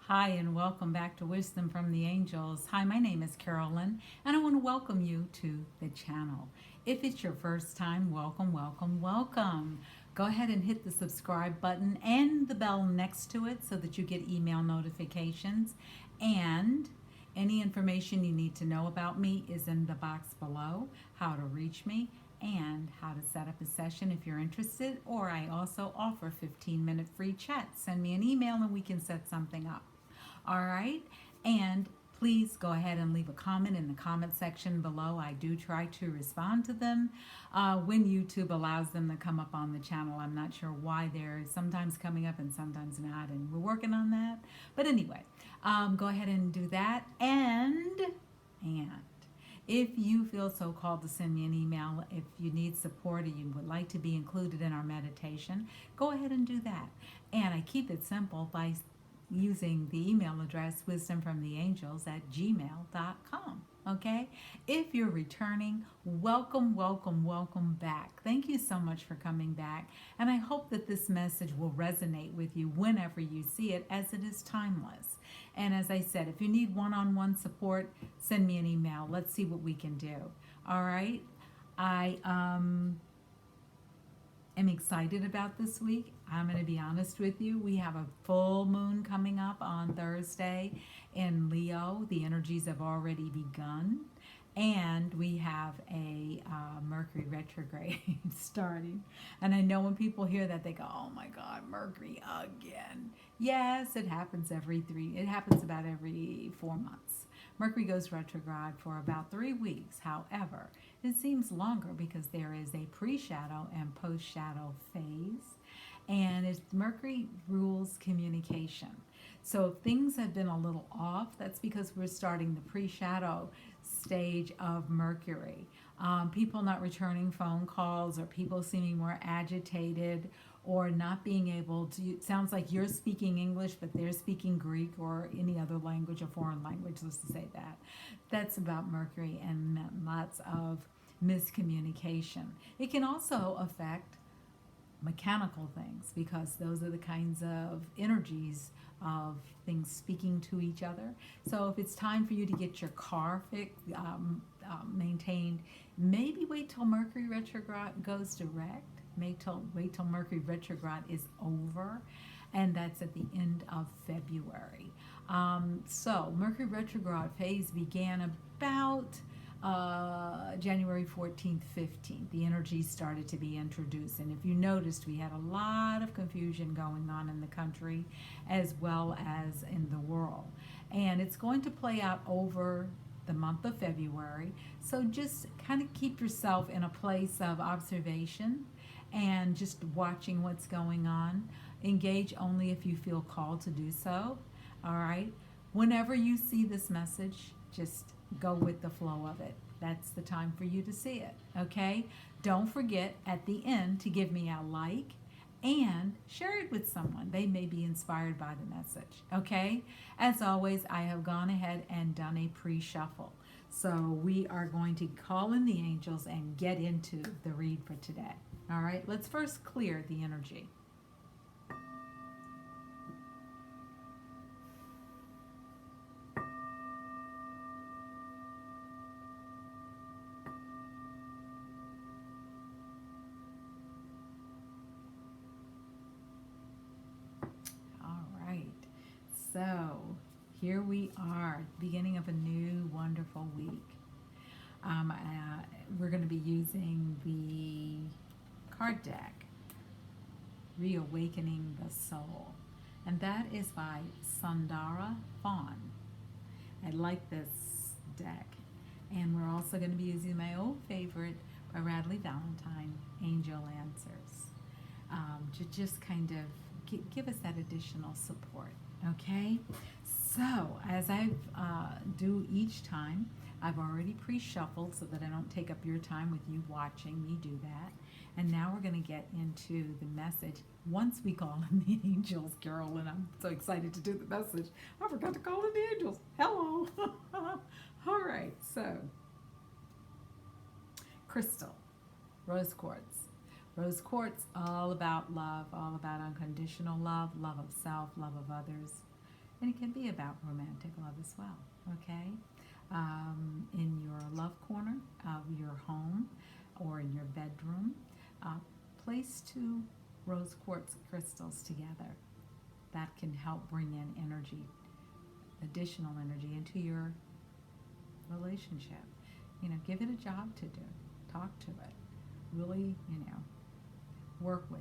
Hi, and welcome back to Wisdom from the Angels. Hi, my name is Carolyn, and I want to welcome you to the channel. If it's your first time, welcome, welcome, welcome. Go ahead and hit the subscribe button and the bell next to it so that you get email notifications. And any information you need to know about me is in the box below, how to reach me, and how to set up a session if you're interested. Or I also offer 15-minute free chat. Send me an email and we can set something up. All right. And please go ahead and leave a comment in the comment section below. I do try to respond to them when YouTube allows them to come up on the channel. I'm not sure why they're sometimes coming up and sometimes not, and we're working on that. But anyway, go ahead and do that. And if you feel so called to send me an email, if you need support or you would like to be included in our meditation, go ahead and do that. And I keep it simple by using the email address wisdomfromtheangels@gmail.com. Okay? If you're returning, welcome, welcome, welcome back. Thank you so much for coming back. And I hope that this message will resonate with you whenever you see it, as it is timeless. And as I said, if you need one-on-one support, send me an email. Let's see what we can do. All right? I am excited about this week. I'm going to be honest with you. We have a full moon coming up on Thursday in Leo. The energies have already begun. And we have a Mercury retrograde starting. And I know when people hear that, they go, oh my God, Mercury again. Yes, it happens it happens about every 4 months. Mercury goes retrograde for about 3 weeks. However, it seems longer because there is a pre-shadow and post-shadow phase. And Mercury rules communication. So if things have been a little off, that's because we're starting the pre-shadow stage of Mercury. People not returning phone calls, or people seeming more agitated, or not being able to, it sounds like you're speaking English, but they're speaking Greek or any other language, a foreign language, let's just say that. That's about Mercury and lots of miscommunication. It can also affect mechanical things, because those are the kinds of energies of things speaking to each other. So if it's time for you to get your car maintained, maybe wait till Mercury retrograde goes direct. Wait till Mercury retrograde is over, and that's at the end of February. So Mercury retrograde phase began about January 14th, 15th. The energies started to be introduced. And if you noticed, we had a lot of confusion going on in the country as well as in the world. And it's going to play out over the month of February. So just kind of keep yourself in a place of observation and just watching what's going on. Engage only if you feel called to do so. All right. Whenever you see this message, just go with the flow of it. That's the time for you to see it. Okay. Don't forget at the end to give me a like and share it with someone. They may be inspired by the message. Okay. As always, I have gone ahead and done a pre-shuffle. So we are going to call in the angels and get into the read for today. All right. Let's first clear the energy. So here we are, beginning of a new wonderful week. We're going to be using the card deck, Reawakening the Soul. And that is by Sundara Fawn. I like this deck. And we're also going to be using my old favorite by Radley Valentine, Angel Answers, to just kind of give us that additional support. Okay, so as I do each time, I've already pre-shuffled so that I don't take up your time with you watching me do that. And now we're going to get into the message once we call in the angels, Carolyn. I'm so excited to do the message. I forgot to call in the angels. Hello. All right, so crystal, rose quartz. Rose quartz, all about love, all about unconditional love, love of self, love of others. And it can be about romantic love as well, okay? In your love corner of your home or in your bedroom, place two rose quartz crystals together. That can help bring in energy, additional energy into your relationship. Give it a job to do. Talk to it. Really, work with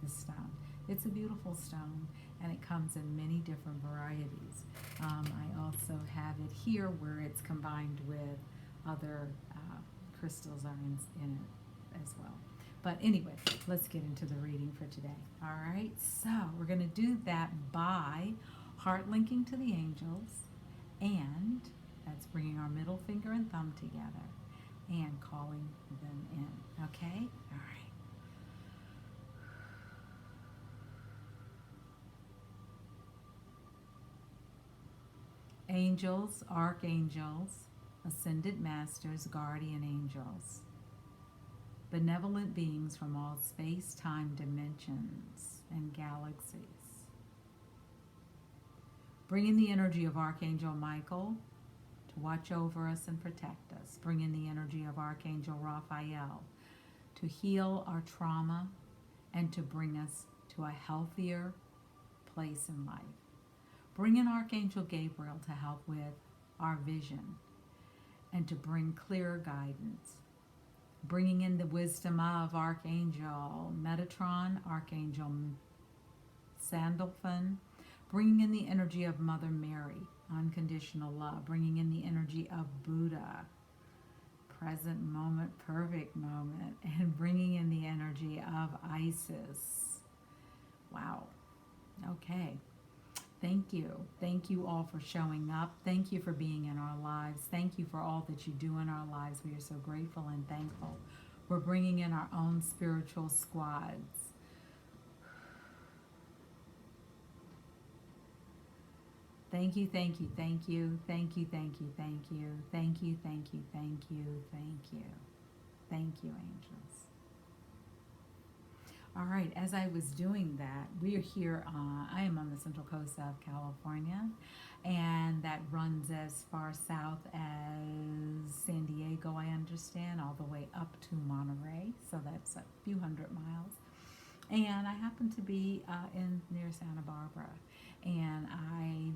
the stone. It's a beautiful stone, and it comes in many different varieties. I also have it here where it's combined with other crystals are in it as well. But anyway, let's get into the reading for today. All right, so we're going to do that by heart linking to the angels, and that's bringing our middle finger and thumb together and calling them in. Okay? All right. Angels, archangels, ascended masters, guardian angels, benevolent beings from all space, time, dimensions, and galaxies. Bring in the energy of Archangel Michael to watch over us and protect us. Bring in the energy of Archangel Raphael to heal our trauma and to bring us to a healthier place in life. Bring in Archangel Gabriel to help with our vision and to bring clearer guidance. Bringing in the wisdom of Archangel Metatron, Archangel Sandalphon, bringing in the energy of Mother Mary, unconditional love, bringing in the energy of Buddha, present moment, perfect moment, and bringing in the energy of Isis. Wow. Okay. Thank you. Thank you all for showing up. Thank you for being in our lives. Thank you for all that you do in our lives. We are so grateful and thankful. We're bringing in our own spiritual squads. Thank you, thank you, thank you, thank you, thank you, thank you, thank you, thank you, thank you, thank you. Thank you, angels. All right, as I was doing that, we are here, I am on the central coast of California, and that runs as far south as San Diego, I understand, all the way up to Monterey, so that's a few hundred miles. And I happen to be near Santa Barbara, and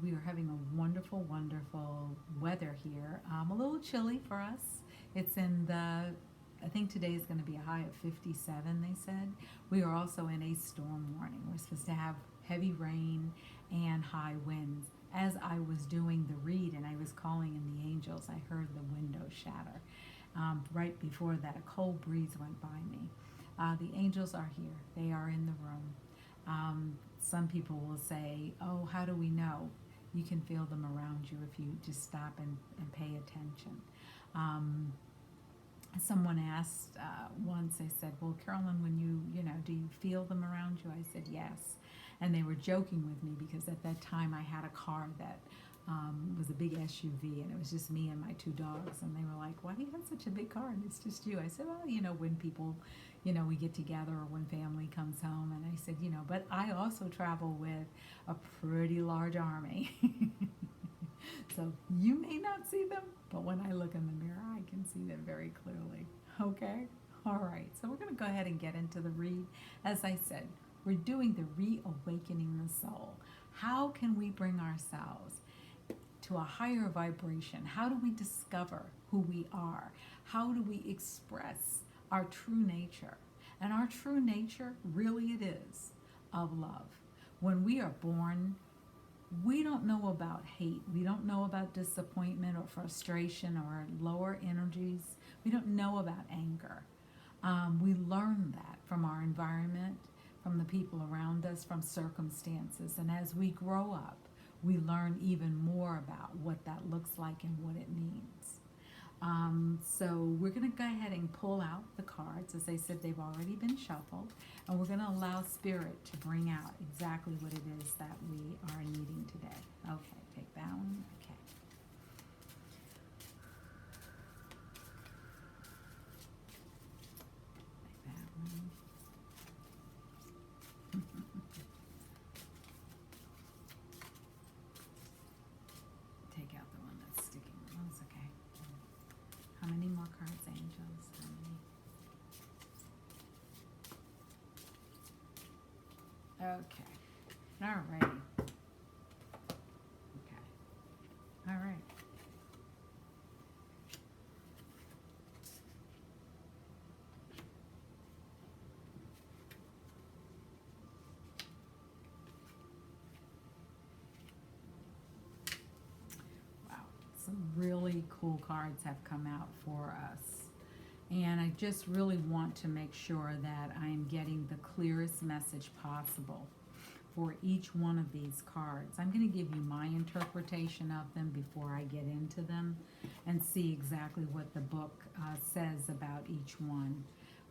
we are having a wonderful, wonderful weather here. A little chilly for us. It's in the I think today is going to be a high of 57, they said. We are also in a storm warning. We're supposed to have heavy rain and high winds. As I was doing the read and I was calling in the angels, I heard the window shatter. Right before that, a cold breeze went by me. The angels are here. They are in the room. Some people will say, oh, how do we know? You can feel them around you if you just stop and pay attention. Someone asked once, they said, well, Carolyn, when do you feel them around you? I said, yes. And they were joking with me because at that time I had a car that was a big SUV, and it was just me and my two dogs. And they were like, why do you have such a big car and it's just you? I said, well, when people, we get together or when family comes home. And I said, but I also travel with a pretty large army. So you may not see them, but when I look in the mirror, I can see them very clearly. Okay? All right. So we're going to go ahead and get into the read. As I said, we're doing the reawakening the soul. How can we bring ourselves to a higher vibration? How do we discover who we are? How do we express our true nature? And our true nature, really it is, of love. When we are born, we don't know about hate. We don't know about disappointment or frustration or lower energies. We don't know about anger. We learn that from our environment, from the people around us, from circumstances. And as we grow up, we learn even more about what that looks like and what it means. So we're going to go ahead and pull out the cards. As I said, they've already been shuffled. And we're going to allow Spirit to bring out exactly what it is that we are needing today. Okay, take that one. Okay. Take that one. Okay. All righty. Okay. All right. Wow. Some really cool cards have come out for us. And I just really want to make sure that I am getting the clearest message possible for each one of these cards. I'm going to give you my interpretation of them before I get into them and see exactly what the book says about each one.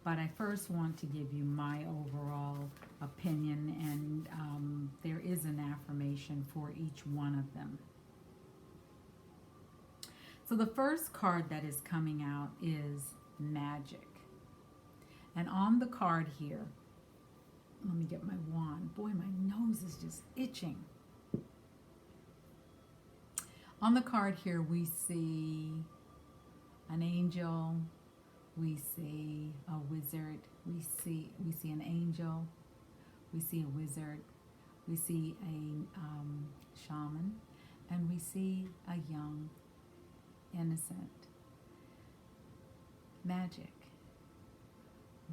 But I first want to give you my overall opinion, and there is an affirmation for each one of them. So the first card that is coming out is magic. And on the card here, let me get my wand. Boy, my nose is just itching. On the card here, we see an angel, we see a wizard, we see an angel, we see a wizard, we see a shaman, and we see a young, innocent. Magic.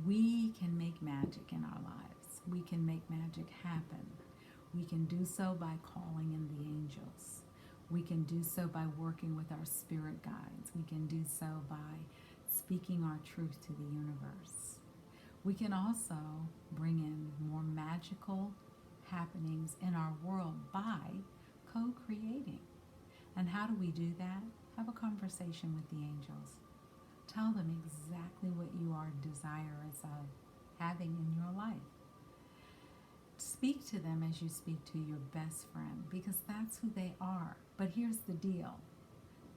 We can make magic in our lives. We can make magic happen. We can do so by calling in the angels. We can do so by working with our spirit guides. We can do so by speaking our truth to the universe. We can also bring in more magical happenings in our world by co-creating. And how do we do that? Have a conversation with the angels. Tell them exactly what you are desirous of having in your life. Speak to them as you speak to your best friend, because that's who they are. But here's the deal.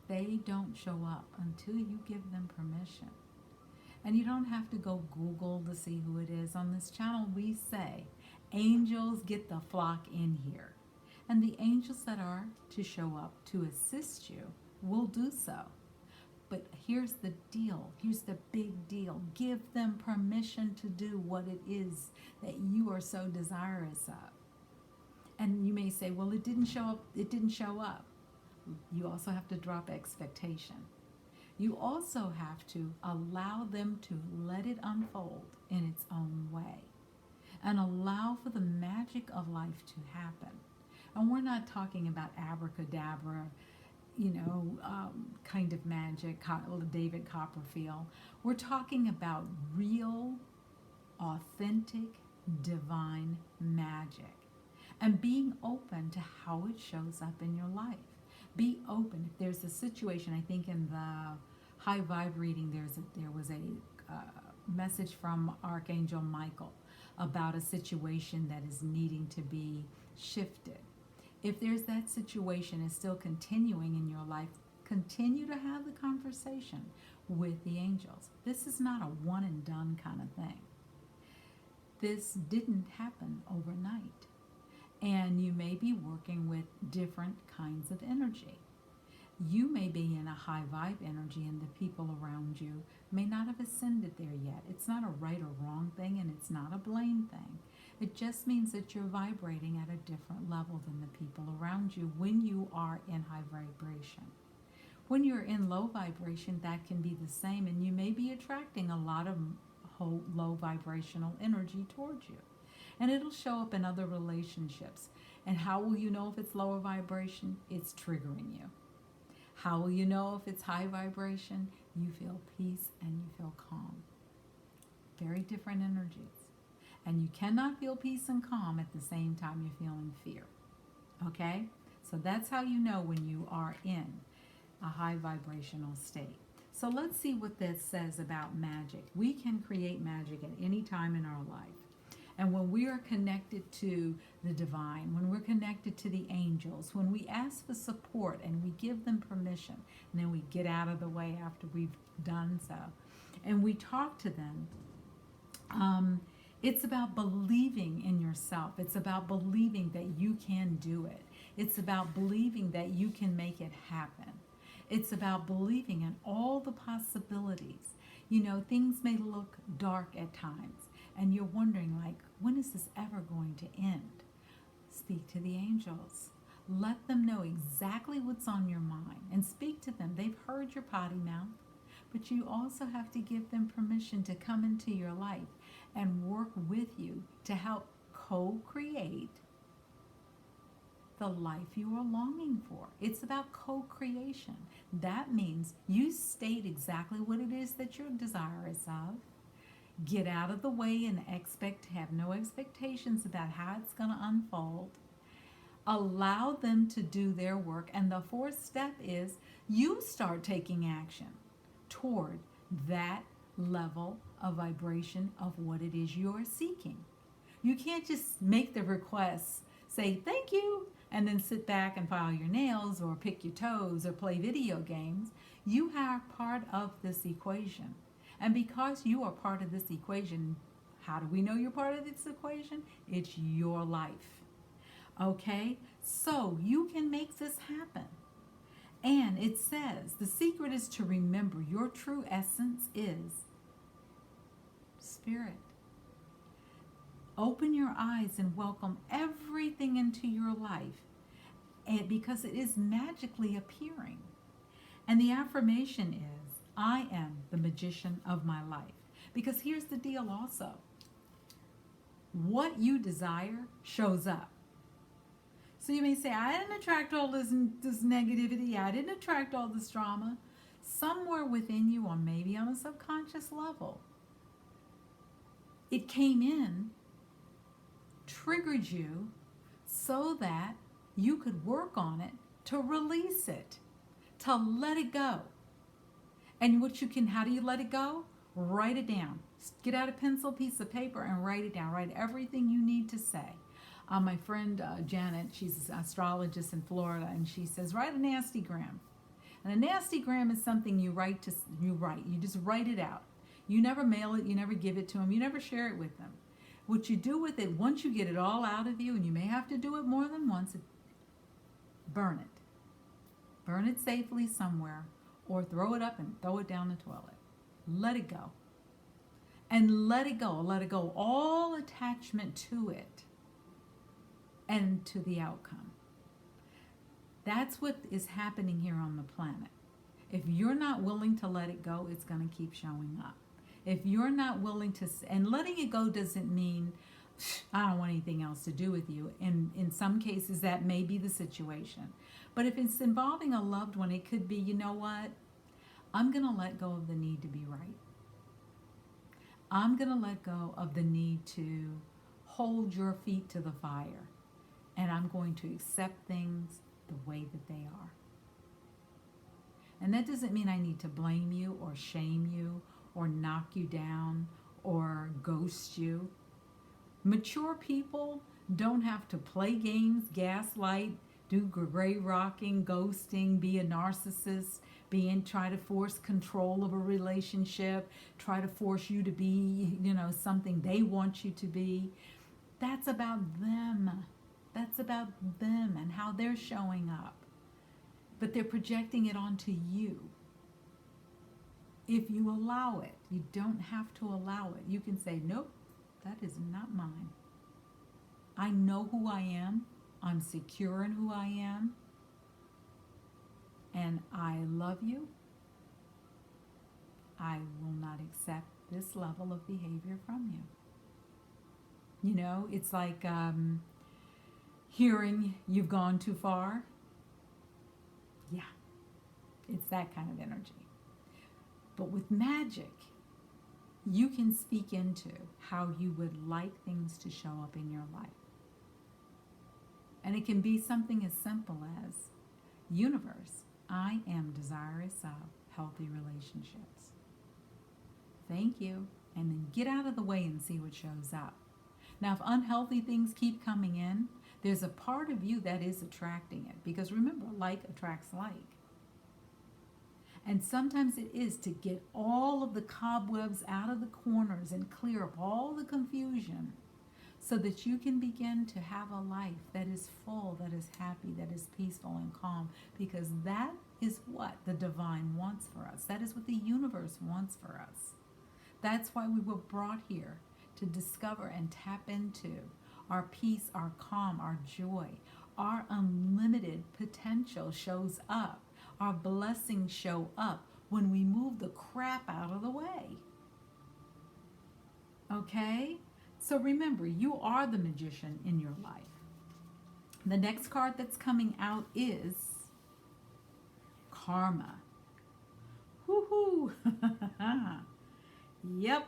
They don't show up until you give them permission. And you don't have to go Google to see who it is. On this channel, we say, angels get the flock in here. And the angels that are to show up to assist you will do so. But here's the deal. Here's the big deal. Give them permission to do what it is that you are so desirous of. And you may say, well, it didn't show up. It didn't show up. You also have to drop expectation. You also have to allow them to let it unfold in its own way and allow for the magic of life to happen. And we're not talking about abracadabra, kind of magic, David Copperfield. We're talking about real, authentic, divine magic. And being open to how it shows up in your life. Be open. If there's a situation, I think in the high vibe reading, there was a message from Archangel Michael about a situation that is needing to be shifted. If there's that situation is still continuing in your life, continue to have the conversation with the angels. This is not a one and done kind of thing. This didn't happen overnight. And you may be working with different kinds of energy. You may be in a high vibe energy and the people around you may not have ascended there yet. It's not a right or wrong thing, and it's not a blame thing. It just means that you're vibrating at a different level than the people around you when you are in high vibration. When you're in low vibration, that can be the same, and you may be attracting a lot of low vibrational energy towards you. And it'll show up in other relationships. And how will you know if it's lower vibration? It's triggering you. How will you know if it's high vibration? You feel peace and you feel calm. Very different energies. And you cannot feel peace and calm at the same time you're feeling fear. Okay? So that's how you know when you are in a high vibrational state. So let's see what this says about magic. We can create magic at any time in our life. And when we are connected to the divine, when we're connected to the angels, when we ask for support and we give them permission, and then we get out of the way after we've done so, and we talk to them, it's about believing in yourself. It's about believing that you can do it. It's about believing that you can make it happen. It's about believing in all the possibilities. Things may look dark at times, and you're wondering, like, When is this ever going to end? Speak to the angels. Let them know exactly what's on your mind and speak to them. They've heard your potty mouth, but you also have to give them permission to come into your life and work with you to help co-create the life you are longing for. It's about co-creation. That means you state exactly what it is that you're desirous of. Get out of the way and have no expectations about how it's going to unfold. Allow them to do their work. And the fourth step is you start taking action toward that level of vibration of what it is you're seeking. You can't just make the requests, say thank you, and then sit back and file your nails or pick your toes or play video games. You are part of this equation. And because you are part of this equation, how do we know you're part of this equation? It's your life. Okay? So you can make this happen. And it says the secret is to remember your true essence is spirit. Open your eyes and welcome everything into your life, and because it is magically appearing. And the affirmation is, I am the magician of my life. Because here's the deal also. What you desire shows up. So you may say, I didn't attract all this negativity. I didn't attract all this drama. Somewhere within you, or maybe on a subconscious level, it came in, triggered you, so that you could work on it, to release it, to let it go. And how do you let it go? Write it down. Get out a pencil, piece of paper, and write it down. Write everything you need to say. My friend Janet, she's an astrologist in Florida, and she says, write a nastygram. And a nastygram is something you write. You just write it out. You never mail it. You never give it to them. You never share it with them. What you do with it, once you get it all out of you, and you may have to do it more than once, burn it. Burn it safely somewhere, or throw it up and throw it down the toilet. Let it go. And let it go. Let it go. All attachment to it and to the outcome. That's what is happening here on the planet. If you're not willing to let it go, it's going to keep showing up. If you're not willing to, and letting it go doesn't mean, I don't want anything else to do with you. And in some cases, that may be the situation. But if it's involving a loved one, it could be, you know what? I'm going to let go of the need to be right. I'm going to let go of the need to hold your feet to the fire. And I'm going to accept things the way that they are. And that doesn't mean I need to blame you or shame you or knock you down or ghost you. Mature people don't have to play games, gaslight, do gray rocking, ghosting, be a narcissist, try to force control of a relationship, try to force you to be, something they want you to be. That's about them. That's about them and how they're showing up. But they're projecting it onto you. If you allow it, you don't have to allow it. You can say, nope, that is not mine. I know who I am. I'm secure in who I am. And I love you. I will not accept this level of behavior from you. It's like hearing you've gone too far. Yeah, it's that kind of energy. But with magic, you can speak into how you would like things to show up in your life. And it can be something as simple as, universe, I am desirous of healthy relationships. Thank you. And then get out of the way and see what shows up. Now, if unhealthy things keep coming in, there's a part of you that is attracting it. Because remember, like attracts like. And sometimes it is to get all of the cobwebs out of the corners and clear up all the confusion so that you can begin to have a life that is full, that is happy, that is peaceful and calm. Because that is what the divine wants for us. That is what the universe wants for us. That's why we were brought here, to discover and tap into our peace, our calm, our joy. Our unlimited potential shows up. Our blessings show up when we move the crap out of the way. Okay? So remember, you are the magician in your life. The next card that's coming out is Karma. Woohoo! Yep,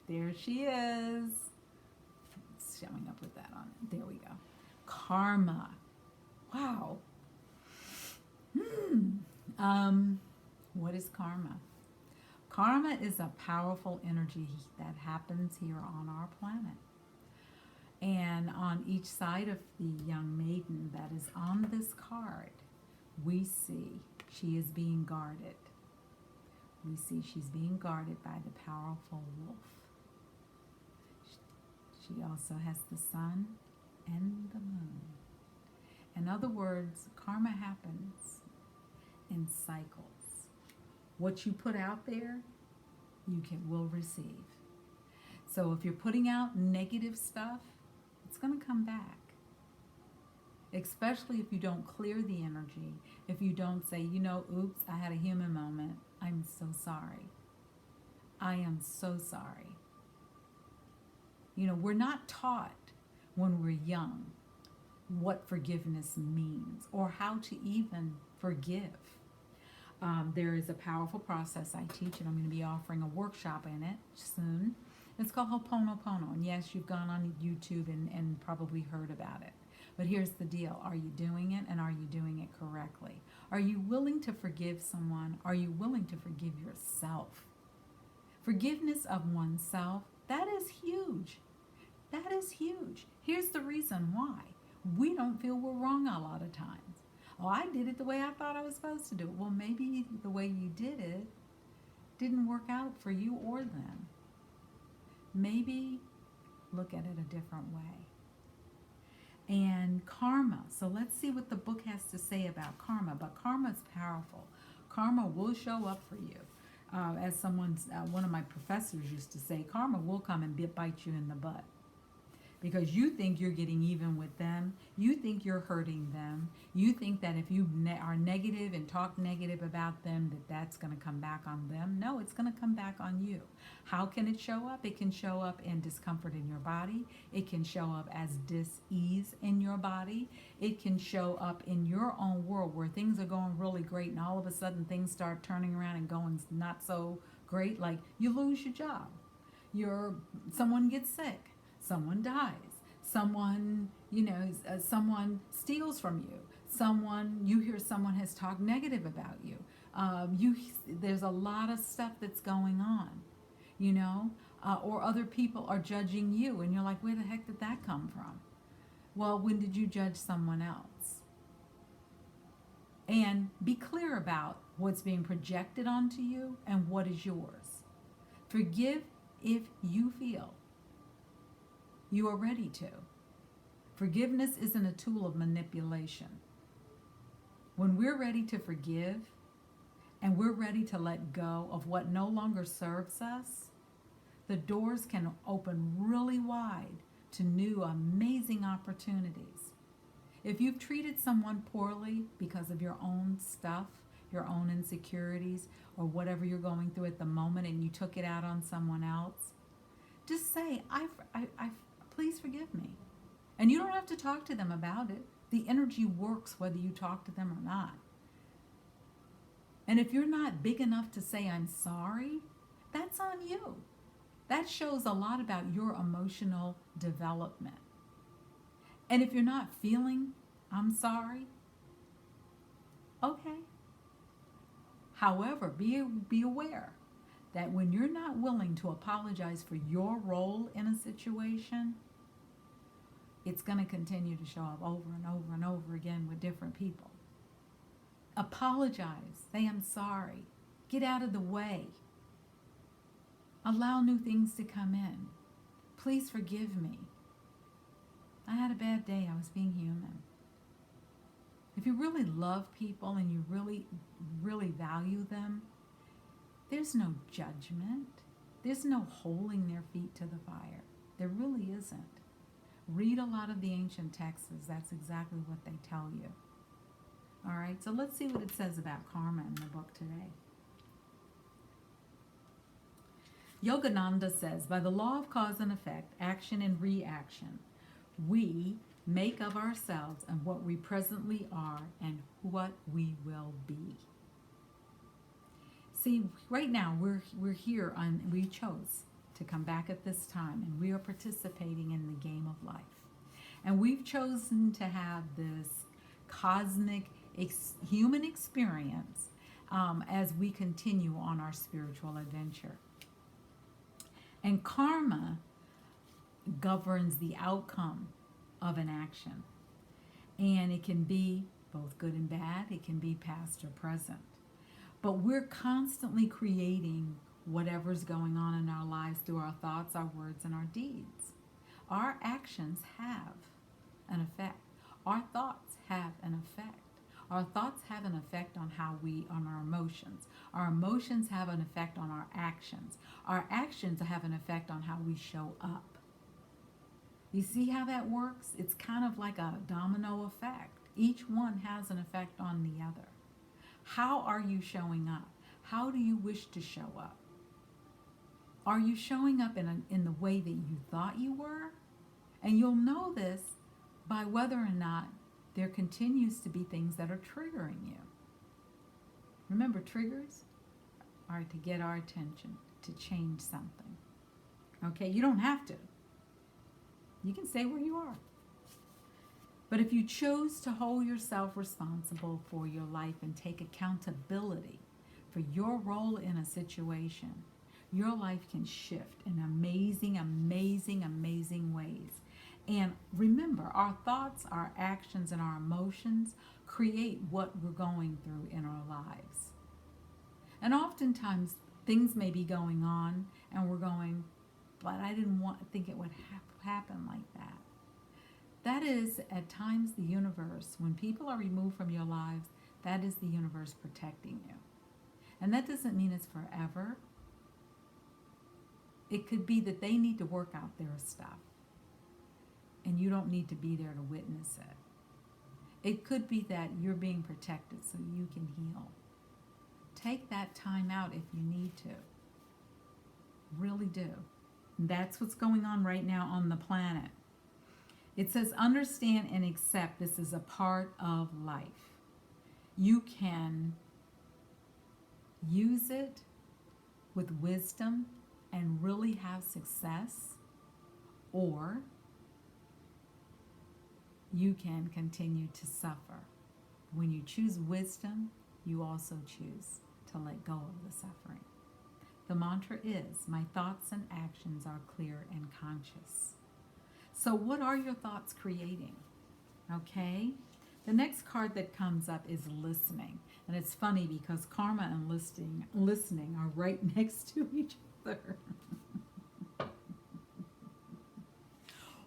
there she is. It's showing up with that on it. There we go. Karma. Wow. What is karma? Karma is a powerful energy that happens here on our planet. And on each side of the young maiden that is on this card, we see she is being guarded. We see she's being guarded by the powerful wolf. She also has the sun and the moon. In other words, karma happens in cycles. What you put out there, will receive. So if you're putting out negative stuff, it's going to come back. Especially if you don't clear the energy. If you don't say, oops, I had a human moment. I'm so sorry. I am so sorry. We're not taught when we're young what forgiveness means or how to even forgive. There is a powerful process I teach, and I'm going to be offering a workshop in it soon. It's called Hoponopono. And yes, you've gone on YouTube and probably heard about it. But here's the deal. Are you doing it, and are you doing it correctly? Are you willing to forgive someone? Are you willing to forgive yourself? Forgiveness of oneself, that is huge. That is huge. Here's the reason why. We don't feel we're wrong a lot of times. Oh, I did it the way I thought I was supposed to do it. Well, maybe the way you did it didn't work out for you or them. Maybe look at it a different way. And karma. So let's see what the book has to say about karma. But karma is powerful. Karma will show up for you. As one of my professors used to say, karma will come and bite you in the butt. Because you think you're getting even with them. You think you're hurting them. You think that if you are negative and talk negative about them, that's going to come back on them. No, it's going to come back on you. How can it show up? It can show up in discomfort in your body. It can show up as dis-ease in your body. It can show up in your own world where things are going really great and all of a sudden things start turning around and going not so great. Like you lose your job. Someone gets sick. Someone dies. Someone, someone steals from you. You hear someone has talked negative about you. There's a lot of stuff that's going on, or other people are judging you, and you're like, where the heck did that come from? Well, when did you judge someone else? And be clear about what's being projected onto you and what is yours. Forgive if you feel you are ready to. Forgiveness isn't a tool of manipulation. When we're ready to forgive and we're ready to let go of what no longer serves us, the doors can open really wide to new, amazing opportunities. If you've treated someone poorly because of your own stuff, your own insecurities, or whatever you're going through at the moment, and you took it out on someone else, just say, please forgive me. And you don't have to talk to them about it. The energy works whether you talk to them or not. And if you're not big enough to say, I'm sorry, that's on you. That shows a lot about your emotional development. And if you're not feeling, I'm sorry, okay. However, be aware that when you're not willing to apologize for your role in a situation, it's going to continue to show up over and over and over again with different people. Apologize. Say, I'm sorry. Get out of the way. Allow new things to come in. Please forgive me. I had a bad day. I was being human. If you really love people and you really, really value them, there's no judgment. There's no holding their feet to the fire. There really isn't. Read a lot of the ancient texts. That's exactly what they tell you. All right, so let's see what it says about karma in the book today. Yogananda says, by the law of cause and effect, action and reaction, we make of ourselves and what we presently are and what we will be. See, right now we're here we chose to come back at this time, and we are participating in the game of life. And we've chosen to have this cosmic human experience as we continue on our spiritual adventure. And karma governs the outcome of an action. And it can be both good and bad. It can be past or present. But we're constantly creating whatever's going on in our lives through our thoughts, our words, and our deeds. Our actions have an effect. Our thoughts have an effect. Our thoughts have an effect on on our emotions. Our emotions have an effect on our actions. Our actions have an effect on how we show up. You see how that works? It's kind of like a domino effect. Each one has an effect on the other. How are you showing up? How do you wish to show up? Are you showing up in the way that you thought you were? And you'll know this by whether or not there continues to be things that are triggering you. Remember, triggers are to get our attention, to change something. Okay, you don't have to. You can stay where you are. But if you choose to hold yourself responsible for your life and take accountability for your role in a situation, your life can shift in amazing, amazing, amazing ways. And remember, our thoughts, our actions, and our emotions create what we're going through in our lives. And oftentimes, things may be going on, and we're going, but I didn't think it would happen like that. That is, at times, the universe. When people are removed from your lives, that is the universe protecting you. And that doesn't mean it's forever. It could be that they need to work out their stuff, and you don't need to be there to witness it. It could be that you're being protected so you can heal. Take that time out if you need to. Really do. That's what's going on right now on the planet. It says, understand and accept this is a part of life. You can use it with wisdom and really have success, or you can continue to suffer. When you choose wisdom, you also choose to let go of the suffering. The mantra is, my thoughts and actions are clear and conscious. So what are your thoughts creating? Okay? The next card that comes up is listening. And it's funny because karma and listening are right next to each other.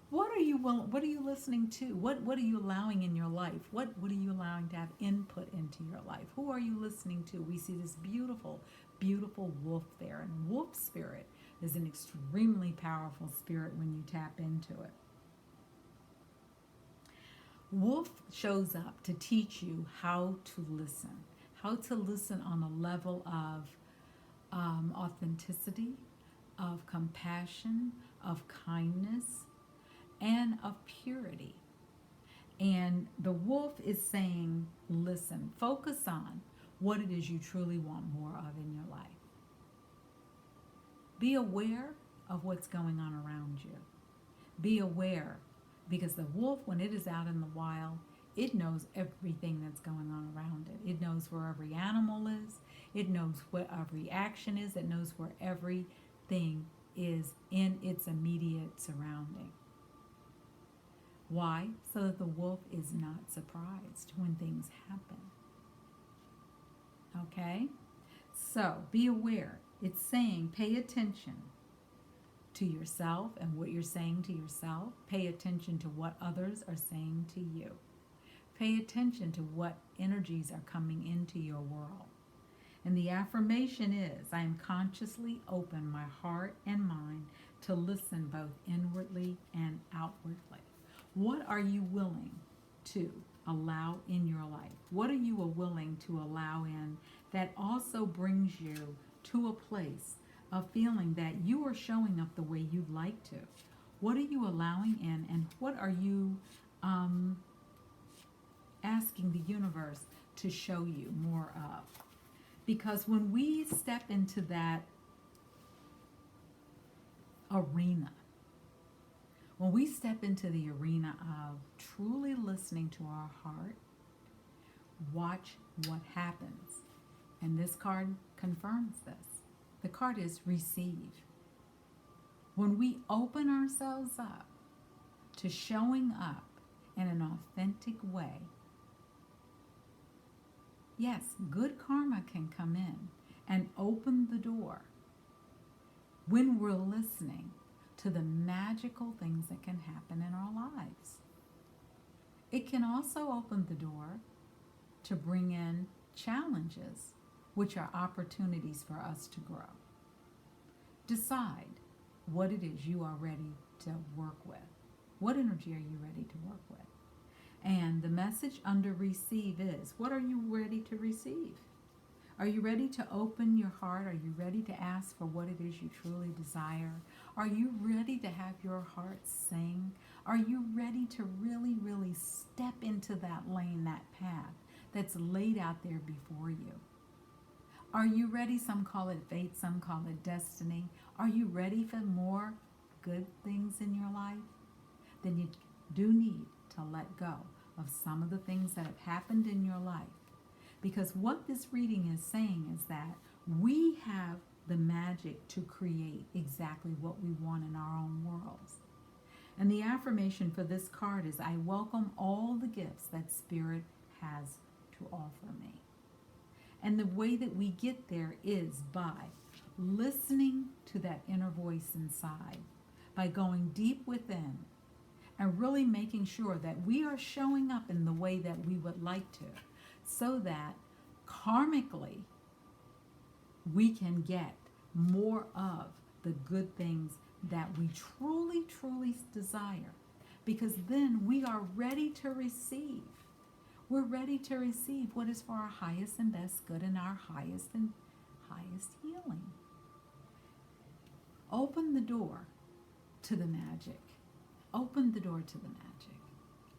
What are you listening to? What are you allowing in your life? What are you allowing to have input into your life? Who are you listening to? We see this beautiful, beautiful wolf there. And wolf spirit is an extremely powerful spirit when you tap into it. Wolf shows up to teach you how to listen on a level of authenticity, of compassion, of kindness, and of purity. And the wolf is saying, listen, focus on what it is you truly want more of in your life. Be aware of what's going on around you. Be aware, because the wolf, when it is out in the wild, it knows everything that's going on around it. It knows where every animal is. It knows what every action is. It knows where everything is in its immediate surrounding. Why? So that the wolf is not surprised when things happen. Okay? So, be aware. It's saying pay attention to yourself and what you're saying to yourself. Pay attention to what others are saying to you. Pay attention to what energies are coming into your world. And the affirmation is, I am consciously open my heart and mind to listen both inwardly and outwardly. What are you willing to allow in your life? What are you willing to allow in that also brings you to a place of feeling that you are showing up the way you'd like to? What are you allowing in, and what are you asking the universe to show you more of? Because when we step into that arena, when we step into the arena of truly listening to our heart, watch what happens. And this card confirms this. The card is receive. When we open ourselves up to showing up in an authentic way, yes, good karma can come in and open the door when we're listening to the magical things that can happen in our lives. It can also open the door to bring in challenges, which are opportunities for us to grow. Decide what it is you are ready to work with. What energy are you ready to work with? And the message under receive is, what are you ready to receive? Are you ready to open your heart? Are you ready to ask for what it is you truly desire? Are you ready to have your heart sing? Are you ready to really, really step into that lane, that path that's laid out there before you? Are you ready? Some call it fate, some call it destiny. Are you ready for more good things in your life? Then you do need to let go of some of the things that have happened in your life. Because what this reading is saying is that we have the magic to create exactly what we want in our own worlds. And the affirmation for this card is, I welcome all the gifts that Spirit has to offer me. And the way that we get there is by listening to that inner voice inside, by going deep within and really making sure that we are showing up in the way that we would like to, so that karmically we can get more of the good things that we truly, truly desire. Because then we are ready to receive. We're ready to receive what is for our highest and best good and our highest and highest healing. Open the door to the magic. Open the door to the magic.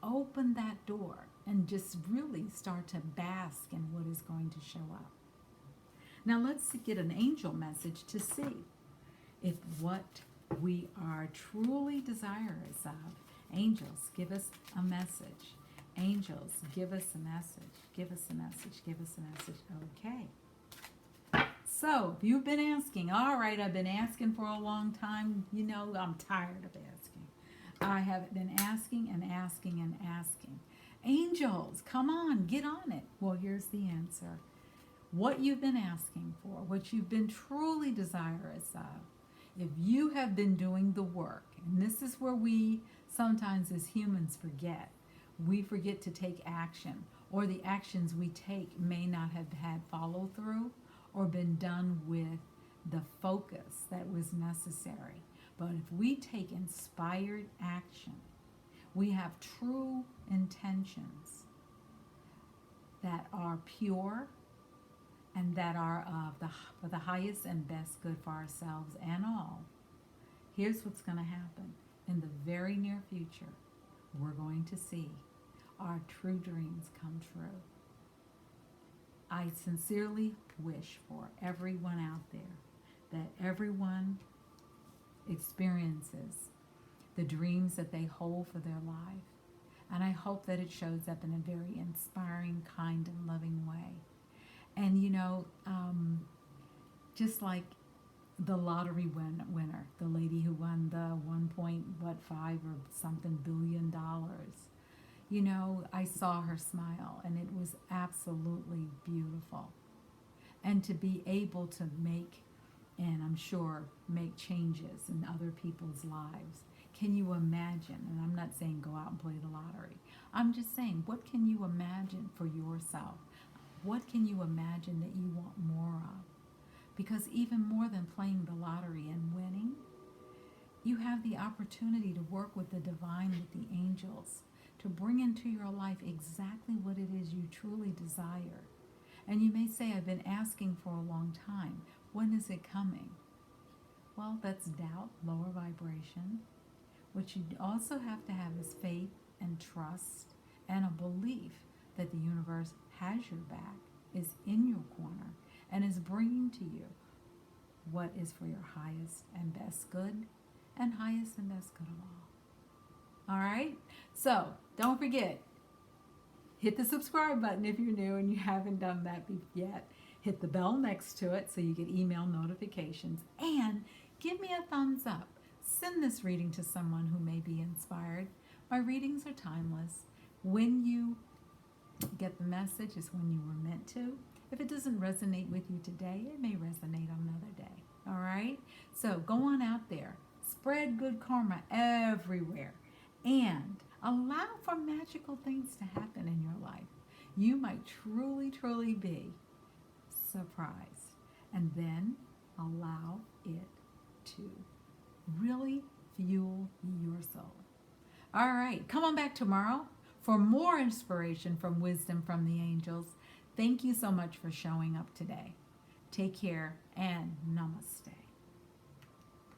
Open that door and just really start to bask in what is going to show up. Now let's get an angel message to see if what we are truly desirous of. Angels, give us a message. Angels, give us a message. Give us a message. Give us a message. Okay. So, if you've been asking, all right, I've been asking for a long time. You know, I'm tired of asking. I have been asking and asking and asking. Angels, come on, get on it. Well, here's the answer. What you've been asking for, what you've been truly desirous of, if you have been doing the work, and this is where we sometimes as humans forget. We forget to take action, or the actions we take may not have had follow through or been done with the focus that was necessary. But if we take inspired action, we have true intentions that are pure and that are for the highest and best good for ourselves and all. Here's what's going to happen. In the very near future, we're going to see our true dreams come true. I sincerely wish for everyone out there that everyone experiences the dreams that they hold for their life. And I hope that it shows up in a very inspiring, kind, and loving way. And you know, just like the lottery winner, the lady who won the 1.5 or something billion dollars. You know, I saw her smile, and it was absolutely beautiful. And to be able to make, and I'm sure, make changes in other people's lives. Can you imagine? And I'm not saying go out and play the lottery. I'm just saying, what can you imagine for yourself? What can you imagine that you want more of? Because even more than playing the lottery and winning You have the opportunity to work with the divine, with the angels, to bring into your life exactly what it is you truly desire. And you may say, I've been asking for a long time. When is it coming? Well, that's doubt, lower vibration. What you also have to have is faith and trust and a belief that the universe has your back, is in your corner, and is bringing to you what is for your highest and best good, and highest and best good of all. All right? So don't forget, hit the subscribe button if you're new and you haven't done that yet. Hit the bell next to it so you get email notifications. And give me a thumbs up. Send this reading to someone who may be inspired. My readings are timeless. When you get the message is when you were meant to. If it doesn't resonate with you today, it may resonate on another day. All right? So go on out there. Spread good karma everywhere. And allow for magical things to happen in your life. You might truly, truly be surprised. And then allow it to really fuel your soul. All right, come on back tomorrow for more inspiration from wisdom from the angels. Thank you so much for showing up today. Take care and namaste.